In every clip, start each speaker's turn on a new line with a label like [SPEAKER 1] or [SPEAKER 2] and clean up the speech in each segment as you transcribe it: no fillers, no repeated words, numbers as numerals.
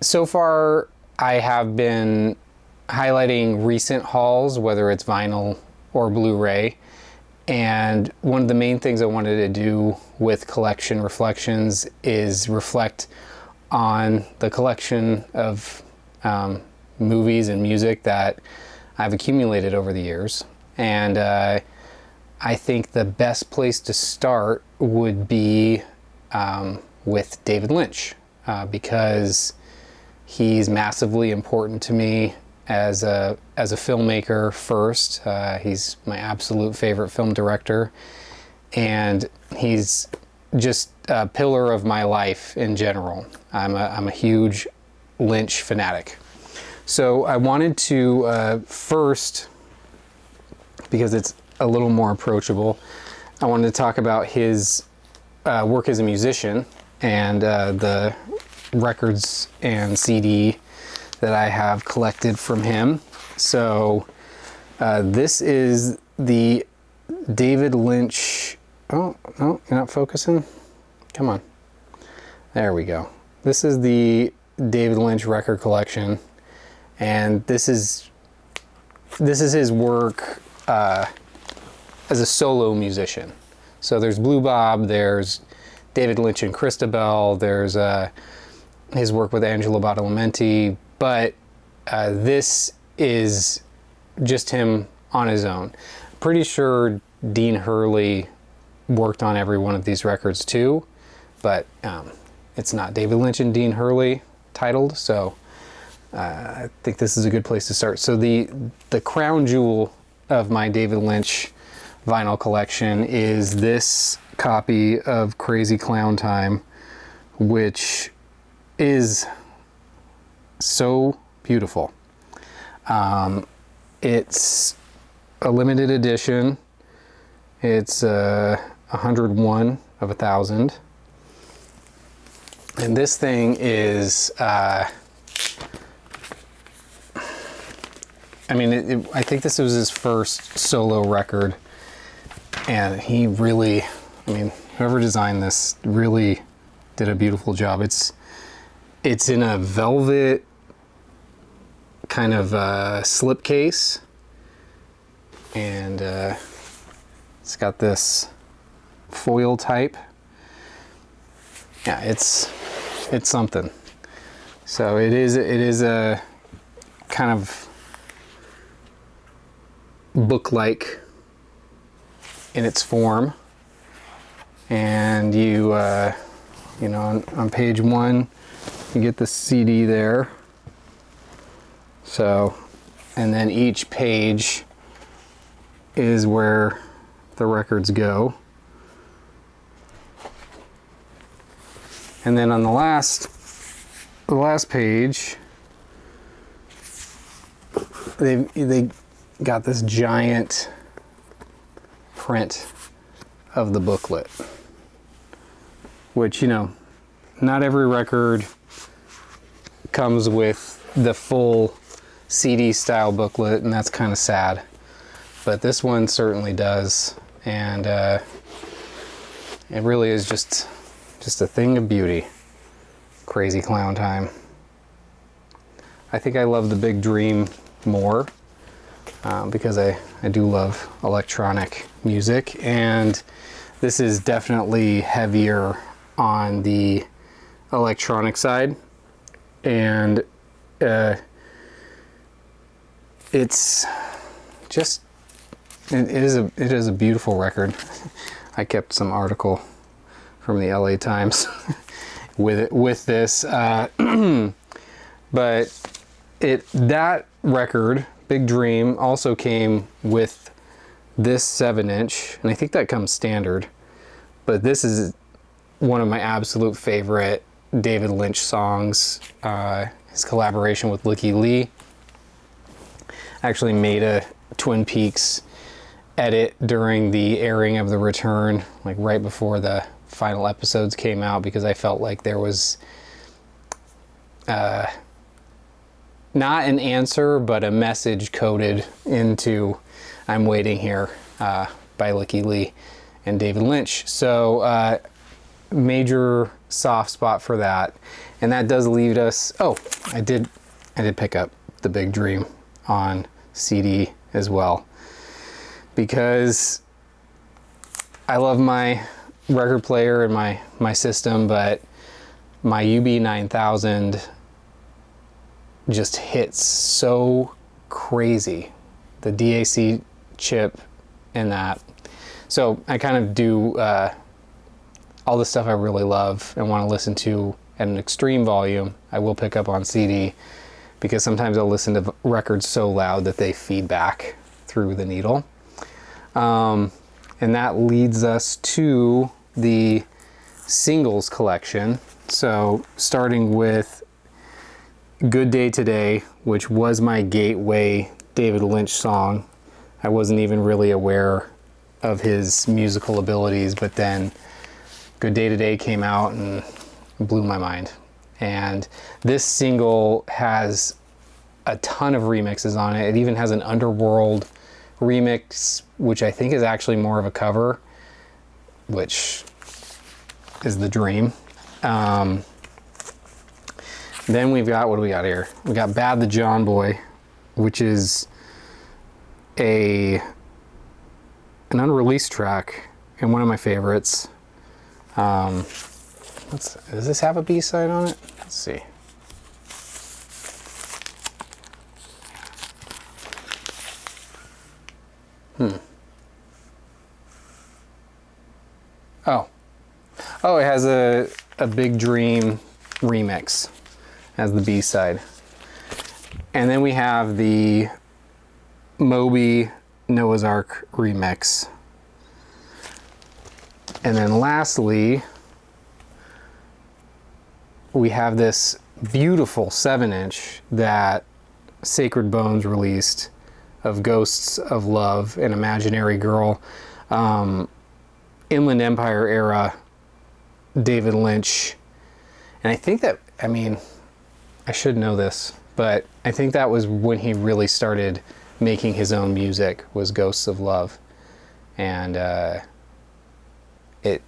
[SPEAKER 1] So far, I have been highlighting recent hauls, whether it's vinyl or Blu-ray. And one of the main things I wanted to do with Collection Reflections is reflect on the collection of movies and music that I've accumulated over the years. And I think the best place to start would be with David Lynch, because he's massively important to me as a filmmaker first. He's my absolute favorite film director, and he's just a pillar of my life in general. I'm a huge Lynch fanatic. So I wanted to first, because it's a little more approachable, I wanted to talk about his work as a musician and the records and CD that I have collected from him. So this is the David Lynch. Oh, no, you're not focusing? Come on. There we go. This is the David Lynch record collection, and this is his work as a solo musician. So there's Blue Bob, there's David Lynch and Christabel, there's his work with Angelo Badalamenti, but this is just him on his own. Pretty sure Dean Hurley worked on every one of these records too, but it's not David Lynch and Dean Hurley titled, so I think this is a good place to start. So the crown jewel of my David Lynch vinyl collection is this copy of Crazy Clown Time, which is so beautiful. It's a limited edition. It's 101 of 1,000. And this thing is, I think this was his first solo record. And he really, whoever designed this really did a beautiful job. It's in a velvet kind of slipcase, and it's got this foil type. Yeah, it's something. So it is a kind of book-like in its form, and you know, on page 1 you get the CD there. So, and then each page is where the records go, and then on the last page they got this giant print of the booklet, which, you know, not every record comes with the full CD style booklet, and that's kind of sad, but this one certainly does, and it really is just a thing of beauty. Crazy Clown Time. I think I love The Big Dream more, because I do love electronic music, and this is definitely heavier on the electronic side, and it's just, it is a beautiful record. I kept some article from the LA Times with this, but that record, Big Dream, also came with this 7-inch, and I think that comes standard, but this is one of my absolute favorite David Lynch songs. His collaboration with Licky Lee. Actually made a Twin Peaks edit during the airing of The Return, like right before the final episodes came out, because I felt like there was not an answer, but a message coded into I'm Waiting Here by Licky Lee and David Lynch. So major soft spot for that. And that does lead us, oh, I did pick up The Big Dream on CD as well, because I love my record player and my system, but my UB9000 just hits so crazy, the DAC chip in that. So I kind of do all the stuff I really love and want to listen to at an extreme volume, I will pick up on CD, because sometimes I'll listen to records so loud that they feed back through the needle. And that leads us to the singles collection. So starting with Good Day Today, which was my gateway David Lynch song. I wasn't even really aware of his musical abilities, but then Good Day Today came out and blew my mind. And this single has a ton of remixes on it. It even has an Underworld remix, which I think is actually more of a cover, which is the dream. Then we've got, what do we got here? We got Bad the John Boy, which is an unreleased track and one of my favorites. Does this have a B-side on it? Let's see. Oh, it has a Big Dream remix as the B-side. And then we have the Moby Noah's Ark remix. And then lastly, we have this beautiful 7-inch that Sacred Bones released of Ghosts of Love and Imaginary Girl. Inland Empire era David Lynch. And I think that, I mean, I should know this, but I think that was when he really started making his own music, was Ghosts of Love. And it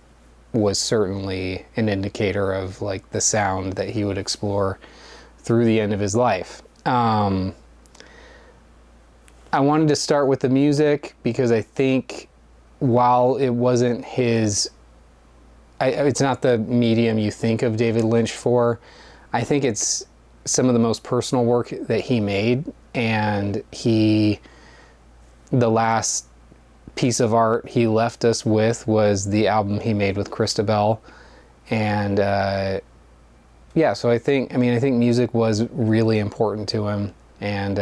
[SPEAKER 1] was certainly an indicator of like the sound that he would explore through the end of his life. I wanted to start with the music because I think while it wasn't his, it's not the medium you think of David Lynch for, I think it's some of the most personal work that he made. And the last piece of art he left us with was the album he made with Christabel. And yeah, so I think music was really important to him. And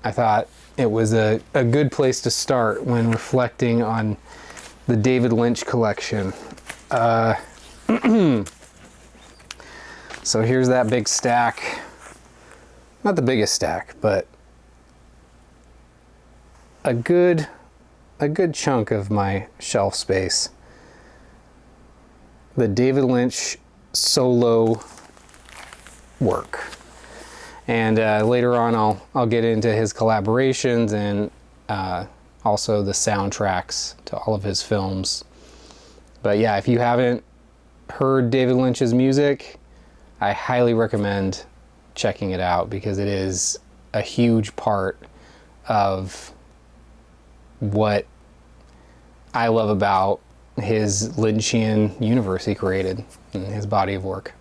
[SPEAKER 1] I thought it was a good place to start when reflecting on the David Lynch collection. So here's that big stack. Not the biggest stack, but a good chunk of my shelf space. The David Lynch solo work. And later on I'll get into his collaborations and also the soundtracks to all of his films. But yeah, if you haven't heard David Lynch's music, I highly recommend checking it out, because it is a huge part of what I love about his Lynchian universe he created and his body of work.